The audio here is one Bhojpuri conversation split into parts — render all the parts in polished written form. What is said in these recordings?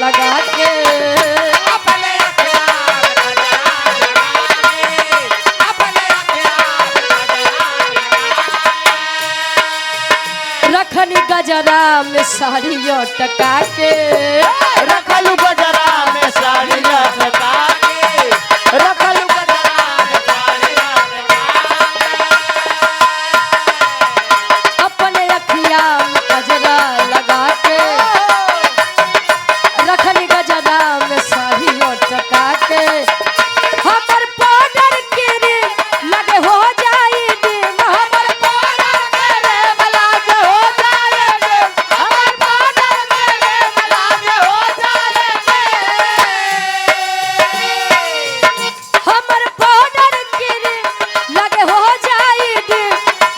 लगा के रखनी गजरा में साड़ी टका के रखलू गजरा में साड़ी लटका के रखलू गजरा में साड़ी लटका अपने अखिया में गजरा लगा के रखनी गजरा में साड़ी टका के हमर पाउडर के रे लगे हो जाई दिन हमर पाउडर के रे लगे हो जाए दिन हमर पाउडर के रे लगे हो जाए हमर पाउडर के रे लगे हो जाई दिन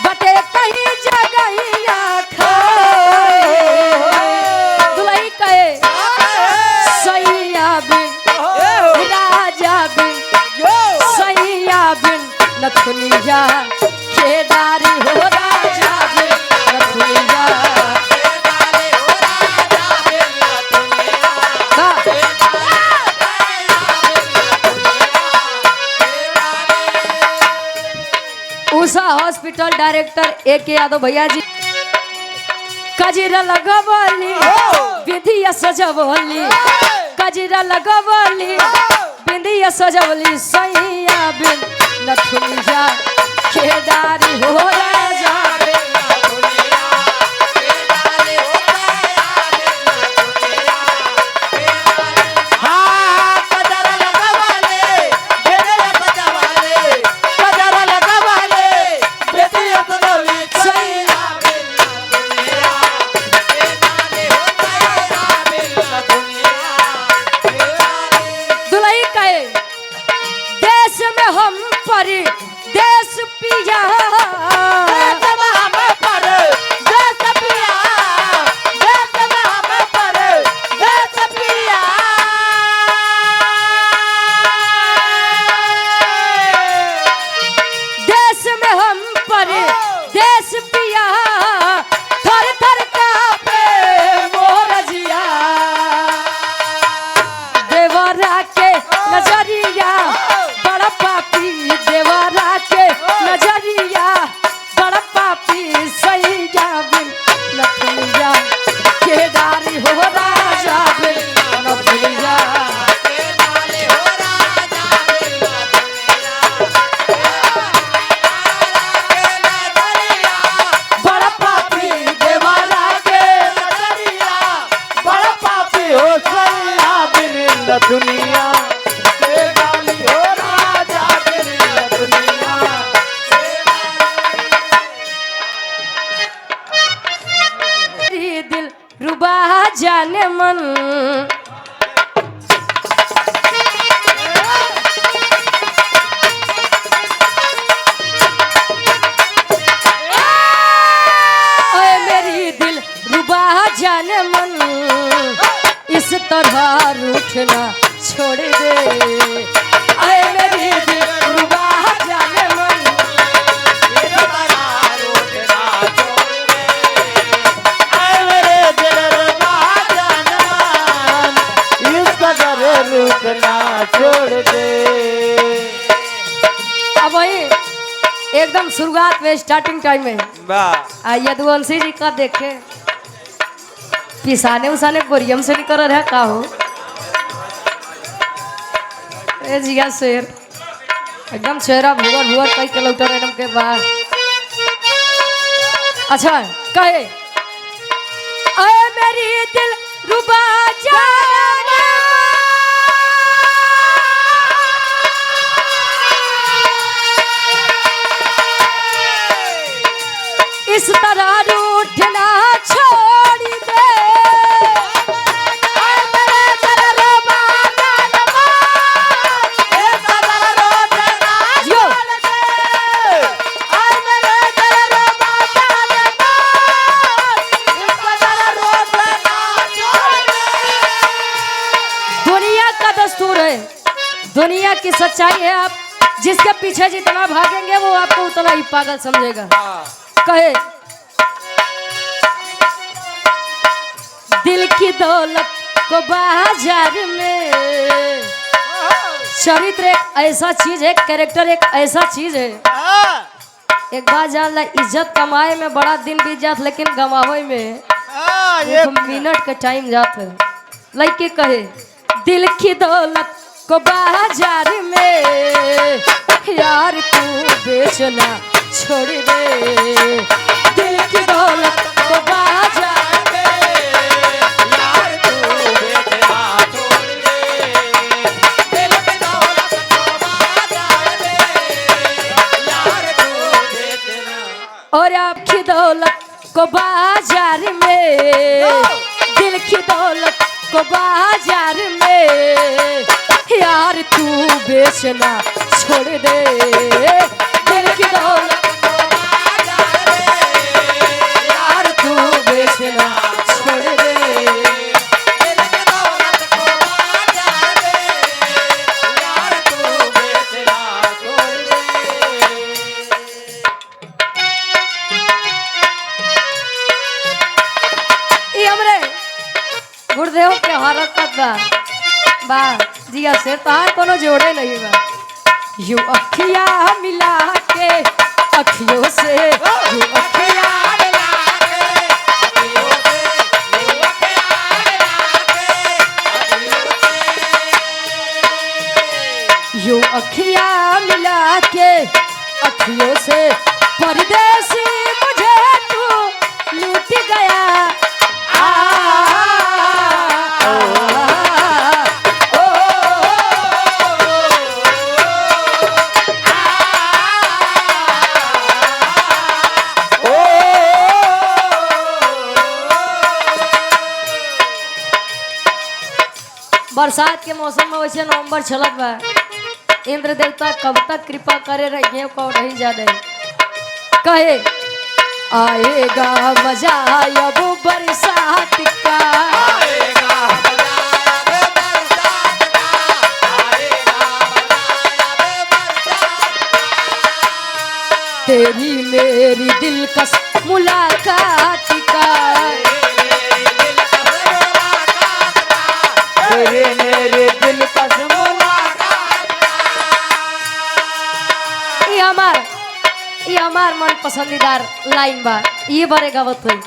बटे कहीं जगहिया खाए दुलई कहे सैया बिन राजा बिन सैया बिन नथुनिया केदारी हो राजा बिन नथुनिया उषा हॉस्पिटल डायरेक्टर A.K. यादव भैया जी कजीरा लगवली विधिया सजवली कजीरा लगवली विधिया सजवली सैया बिन नथुनिया केदारी हो राजा हाँ गजरा लगावाले बेटिया बजावाले गजरा लगावाले बेटिया बजावाले सैया बिन दुनिया बेदाले हो सैया बिन दुनिया दुलई कहे देश में हम परी देश पिया देश में हम परी देश पिया थर थर कांपे मोर जिया देवरा के नजरिया बड़ा पापी देवरा के नजरिया बड़ा पापी सैया बिन नथुनिया केदारी हो राजा बिन नथुनिया बड़ा पापी देवरा के बड़ा पापी हो सैया बिन दुनिया बेदाली हो राजा बिन दुनिया मेरी दिल रुबा जाने मन ओए मेरी दिल रुबा जाने मन इस तरह रूठना छोड़ दे ओए मेरी दिल रुबा जाने मन छोड़ दे अब वही एकदम शुरुआत में स्टार्टिंग टाइम में वाह यदुवंशी जी का देखे पिसाने उसाने बोरियम से नहीं कर रहा का हो ए जिया शेर एकदम शेरा भुवर भुवर कई किलोमीटर एकदम के बाद अच्छा कहे अरे मेरी दिल रुबा जाने इस तरह रूठना छोड़ दे दुनिया का दस्तूर है, दुनिया की सच्चाई है। आप जिसके पीछे जितना भागेंगे वो आपको उतना ही पागल समझेगा। कहे दिल की दौलत को बाजार में। चरित्र एक ऐसा चीज है, कैरेक्टर एक ऐसा चीज है, एक बात जान ला, इज्जत कमाए में बड़ा दिन बीत जात, लेकिन गवावे में एक मिनट का टाइम जात है। लड़के कहे दिल की दौलत को बाजार में यार तू बेचना छोड़ दे, दिल की दौलत को बाजार में यार तू बेचना छोड़ दे, दिल की दौलत को बाजार में यार तू बेचना। और आपकी दौलत को बाजार में, दिल की दौलत को बाजार में यार तू बेचना छोड़ दे, दिल की दौलत को बाजार में यार तू बेचना छोड़ दे, दिल की दौलत को बाजार में यार तू बेचना छोड़ दे। ये हमरे गुरुदेव के हरकत बा जिया से तार कोनो जोड़े नहीं बा। यू अखिया मिला के अखियों से, यू अखिया मिला के अखियों से, यू अखिया मिला के अखियों से, यू अखिया मिला के अखियों से परदेसी मुझे तू लूट गया। बरसात के मौसम में वैसे नवंबर चलत बा, इंद्र देवता कब तक कृपा करे रहिए को नहीं जाने। कहे आएगा मजा अब बरसात का, आएगा मजा अब बरसात का, आएगा मजा अब बरसात का, तेरी मेरी दिलकश मुलाकात का, मेरे दिल का ये हमार मन पसंदीदार लाइन बा, ये बड़े गावत हुई।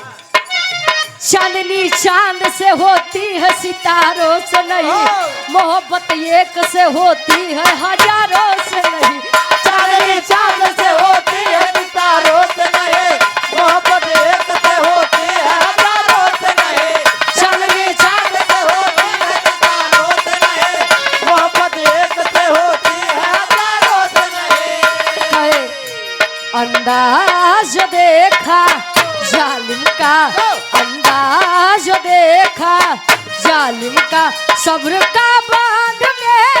चांदनी चांद से होती है सितारों से नहीं, मोहब्बत एक से होती है हजारों से नहीं, चांदनी चांद से होती है सितारों से नहीं, मोहब्बत एक से होती है हजारों से नहीं, चांदनी चांद से होती है सितारों से नहीं, मोहब्बत एक से होती है हजारों से नहीं। अंदाज देखा जालिम का, अंदाज देखा जालिम का, सब्र का बांध में